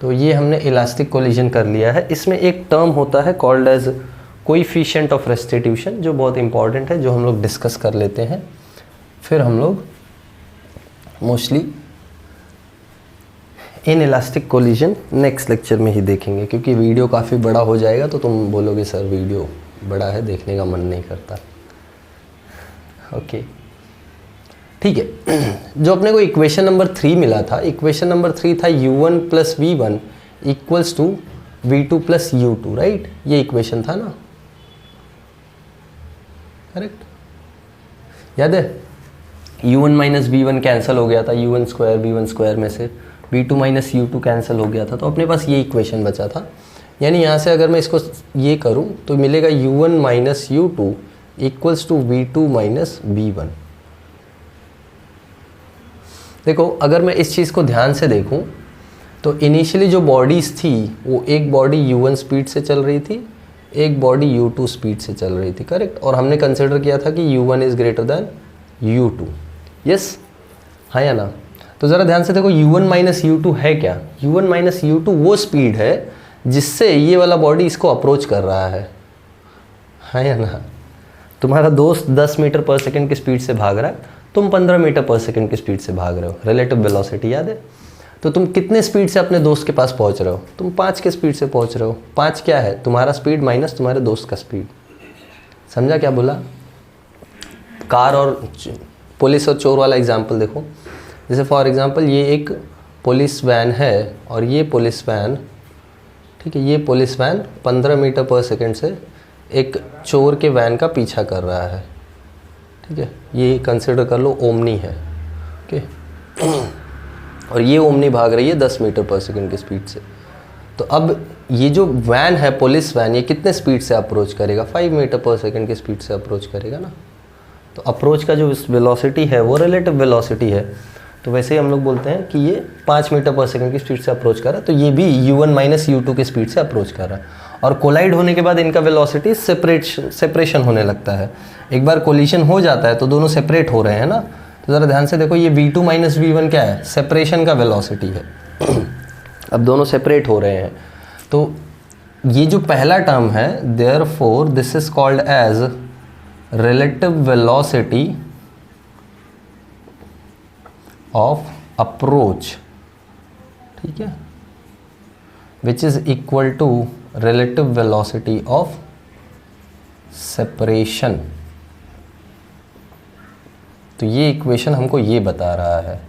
[SPEAKER 1] तो ये हमने इलास्टिक कोलिजन कर लिया है। इसमें एक टर्म होता है called as coefficient of restitution, जो बहुत इंपॉर्टेंट है, जो हम लोग डिस्कस कर लेते हैं, फिर हम लोग mostly in elastic collision next lecture में ही देखेंगे, क्योंकि वीडियो काफ़ी बड़ा हो जाएगा, तो तुम बोलोगे सर वीडियो बड़ा है, देखने का मन नहीं करता। ओके, ठीक है। जो अपने को इक्वेशन नंबर 3 मिला था, इक्वेशन नंबर 3 था U1 plus V1 equals to V2 plus U2, right. ये इक्वेशन था ना, करेक्ट। याद है u1 माइनस v1 कैंसिल हो गया था, u1 स्क्वायर v1 स्क्वायर में से v2 माइनस u2 कैंसिल हो गया था, तो अपने पास ये इक्वेशन बचा था। यानी यहाँ से अगर मैं इसको ये करूँ तो मिलेगा u1 minus u2 equals to v2 minus v1। देखो अगर मैं इस चीज़ को ध्यान से देखूं तो इनिशियली जो बॉडीज़ थी वो एक बॉडी u1 स्पीड से चल रही थी, एक बॉडी u2 स्पीड से चल रही थी, करेक्ट। और हमने कंसिडर किया था कि u1 is greater than u2, yes, हाँ या ना। तो ज़रा ध्यान से देखो u1 माइनस u2 है क्या? u1 माइनस u2 वो स्पीड है जिससे ये वाला बॉडी इसको अप्रोच कर रहा है, हाँ या ना। तुम्हारा दोस्त 10 मीटर पर सेकेंड की स्पीड से भाग रहा है, तुम 15 मीटर पर सेकेंड की स्पीड से भाग रहे हो, रिलेटिव वेलोसिटी याद है। तो तुम कितने स्पीड से अपने दोस्त के पास पहुंच रहे हो? तुम 5 के स्पीड से पहुंच रहे हो। 5 क्या है? तुम्हारा स्पीड माइनस तुम्हारे दोस्त का स्पीड। समझा क्या बोला? कार और पुलिस और चोर वाला एग्जाम्पल देखो। जैसे फॉर एग्जाम्पल ये एक पुलिस वैन है और ये पुलिस वैन, ठीक है, ये पुलिस वैन 15 मीटर पर सेकेंड से एक चोर के वैन का पीछा कर रहा है, ठीक है। ये कंसिडर कर लो ओमनी है, ओके। और ये ओमनी भाग रही है 10 मीटर पर सेकेंड की स्पीड से। तो अब ये जो वैन है पुलिस वैन, ये कितने स्पीड से अप्रोच करेगा? 5 मीटर पर सेकेंड की स्पीड से अप्रोच करेगा ना। तो अप्रोच का जो वेलोसिटी है वो रिलेटिव वेलोसिटी है। तो वैसे ही हम लोग बोलते हैं कि ये 5 मीटर पर सेकेंड की स्पीड से अप्रोच कर रहा है, तो ये भी u1 माइनस u2 की स्पीड से अप्रोच कर रहा है। और कोलाइड होने के बाद इनका वेलोसिटी सेपरेशन होने लगता है। एक बार कोलिशन हो जाता है तो दोनों सेपरेट हो रहे हैं ना। तो ज़रा ध्यान से देखो ये v2 माइनस v1 क्या है? सेपरेशन का वेलोसिटी है। अब दोनों सेपरेट हो रहे हैं, तो ये जो पहला टर्म है, therefore this is called as relative velocity of approach, ठीक है, which is equal to relative velocity of separation. तो ये इक्वेशन हमको ये बता रहा है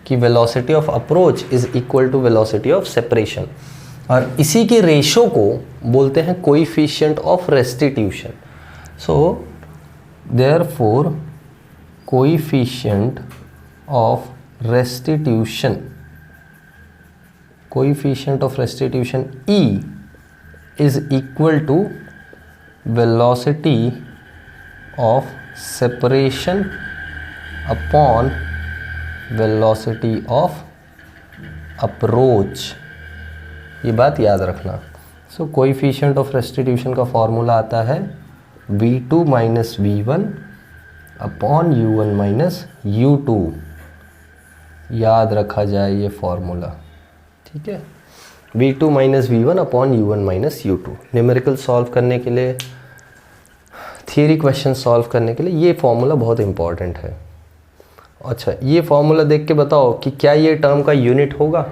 [SPEAKER 1] कि velocity of approach is equal to velocity of separation, और इसी के रेशो को बोलते हैं coefficient of restitution. So therefore coefficient of restitution, coefficient of restitution E is equal to velocity of separation upon velocity of approach। ये बात याद रखना। सो कोएफिशिएंट ऑफ रेस्टिट्यूशन का फॉर्मूला आता है v2 minus v1 upon u1 minus u2। याद रखा जाए ये फॉर्मूला, ठीक है। v2 minus v1 upon u1 minus u2। Numerical solve करने के लिए, थियरी क्वेश्चन सॉल्व करने के लिए ये फॉर्मूला बहुत इंपॉर्टेंट है। अच्छा, ये फॉर्मूला देख के बताओ कि क्या ये टर्म का यूनिट होगा?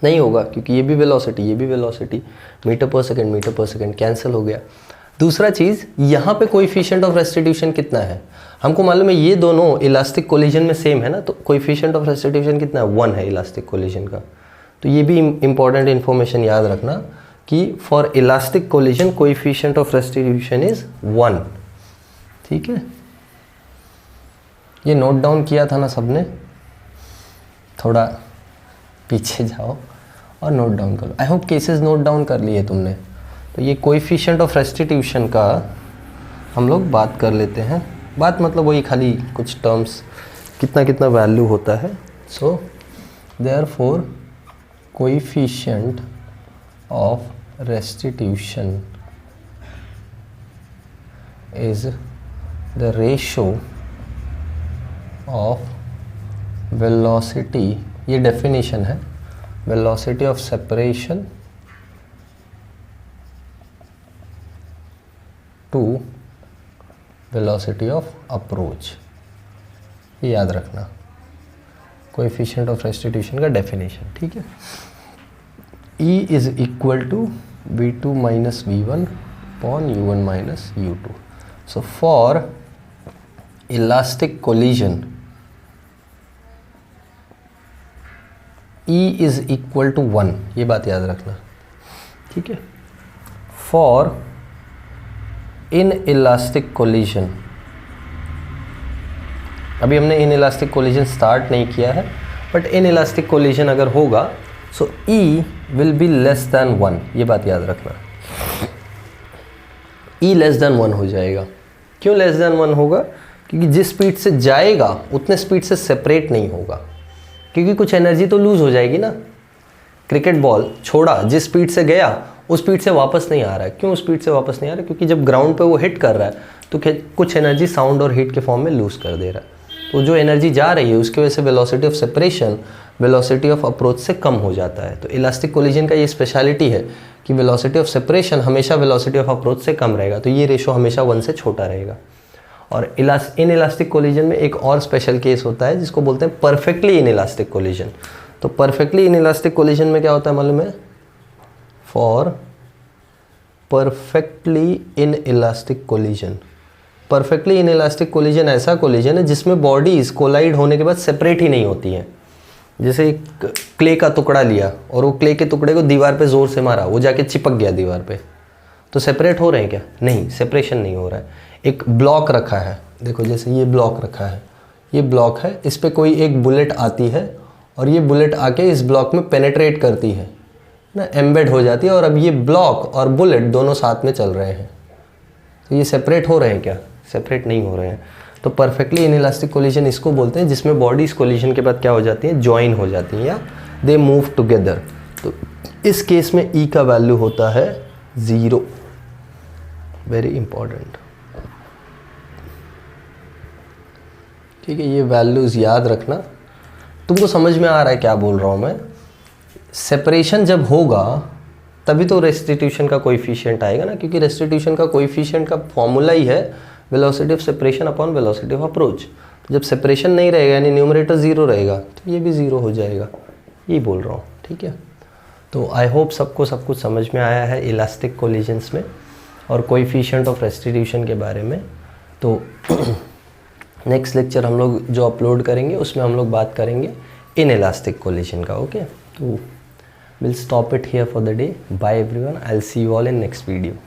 [SPEAKER 1] नहीं होगा, क्योंकि ये भी वेलोसिटी, ये भी वेलोसिटी, मीटर पर सेकेंड कैंसिल हो गया। दूसरा चीज़, यहाँ पे कोएफिशिएंट ऑफ रेस्टिट्यूशन कितना है? हमको मालूम है ये दोनों इलास्टिक कोलिजन में सेम है ना, तो कोएफिशिएंट ऑफ रेस्टिट्यूशन कितना है? 1 है इलास्टिक कोलिजन का। तो ये भी इंपॉर्टेंट इन्फॉर्मेशन याद रखना कि for elastic collision coefficient of restitution is 1, ठीक है। ये नोट डाउन किया था ना सबने? थोड़ा पीछे जाओ और नोट डाउन करो। I hope cases note down कर लिए तुमने। तो ये कोएफिशिएंट ऑफ रेस्टिट्यूशन का हम लोग बात कर लेते हैं। बात मतलब वही खाली कुछ टर्म्स, कितना कितना वैल्यू होता है। So therefore coefficient of restitution is the ratio of velocity, ये डेफिनेशन है, velocity of separation to velocity of approach. ये याद रखना, कोएफिशिएंट ऑफ रेस्टिट्यूशन का डेफिनेशन, ठीक है। E is equal to v2 minus v1 upon u1 minus u2। So for elastic collision E is equal to 1, ये बात याद रखना, ठीक है। फॉर इन इलास्टिक कोलिजन अभी हमने इन इलास्टिक कोलिजन स्टार्ट नहीं किया है, बट इन इलास्टिक कोलिजन अगर होगा सो E will be less than 1, ये बात याद रखना। E लेस दैन 1 हो जाएगा। क्यों लेस दैन 1 होगा? क्योंकि जिस स्पीड से जाएगा उतने स्पीड से सेपरेट नहीं होगा, क्योंकि कुछ एनर्जी तो लूज हो जाएगी ना। क्रिकेट बॉल छोड़ा, जिस स्पीड से गया उस स्पीड से वापस नहीं आ रहा है। क्यों उस स्पीड से वापस नहीं आ रहा है? क्योंकि जब ग्राउंड पे वो हिट कर रहा है तो कुछ एनर्जी साउंड और हीट के फॉर्म में लूज कर दे रहा है। तो जो एनर्जी जा रही है उसकी वजह से velocity of separation velocity of approach से कम हो जाता है। तो इलास्टिक कोलिजन का ये स्पेशलिटी है कि वेलोसिटी ऑफ सेपरेशन हमेशा वेलोसिटी ऑफ अप्रोच से कम रहेगा, तो ये रेशो हमेशा 1 से छोटा रहेगा। और इन इलास्टिक कोलिजन में एक और स्पेशल केस होता है जिसको बोलते हैं परफेक्टली इन इलास्टिक कोलिजन। तो परफेक्टली इन इलास्टिक कोलिजन में क्या होता है मालूम है? For perfectly in elastic collision, perfectly in elastic collision ऐसा कोलिजन है जिसमें बॉडीज कोलाइड होने के बाद सेपरेट ही नहीं होती हैं। जैसे एक क्ले का टुकड़ा लिया और वो क्ले के टुकड़े को दीवार पे ज़ोर से मारा, वो जाके चिपक गया दीवार पे, तो सेपरेट हो रहे हैं क्या? नहीं, सेपरेशन नहीं हो रहा है। एक ब्लॉक रखा है, देखो जैसे ये ब्लॉक रखा है, ये ब्लॉक है, इस पर कोई एक बुलेट आती है और ये बुलेट आके इस ब्लॉक में पेनेट्रेट करती है ना, एम्बेड हो जाती है, और अब ये ब्लॉक और बुलेट दोनों साथ में चल रहे हैं, तो ये सेपरेट हो रहे हैं क्या? सेपरेट नहीं हो रहे हैं। तो परफेक्टली इन इलास्टिक कोलिजन इसको बोलते हैं जिसमें बॉडीज कोलिजन के बाद क्या हो जाती हैं? ज्वाइन हो जाती हैं या दे मूव टुगेदर। तो इस केस में E का वैल्यू होता है 0, वेरी इंपॉर्टेंट। ठीक है, ये वैल्यूज़ याद रखना। तुमको समझ में आ रहा है क्या बोल रहा हूँ मैं? सेपरेशन जब होगा तभी तो रेस्टिट्यूशन का कोएफिशिएंट आएगा ना, क्योंकि रेस्टिट्यूशन का कोएफिशिएंट का फॉर्मूला ही है velocity of separation upon velocity of approach. जब सेपरेशन नहीं रहेगा यानी न्यूमरेटर 0 रहेगा तो ये भी 0 हो जाएगा, ये बोल रहा हूँ। ठीक है, तो आई होप सबको सब कुछ समझ में आया है इलास्टिक कोलिजन्स में और कोएफिशिएंट ऑफ रेस्टिट्यूशन के बारे में। तो नेक्स्ट लेक्चर हम लोग जो अपलोड करेंगे उसमें हम लोग बात करेंगे इन इलास्टिक कोलिजन का। ओके, तो we'll stop it here for the day. Bye everyone. I'll see you all in next video.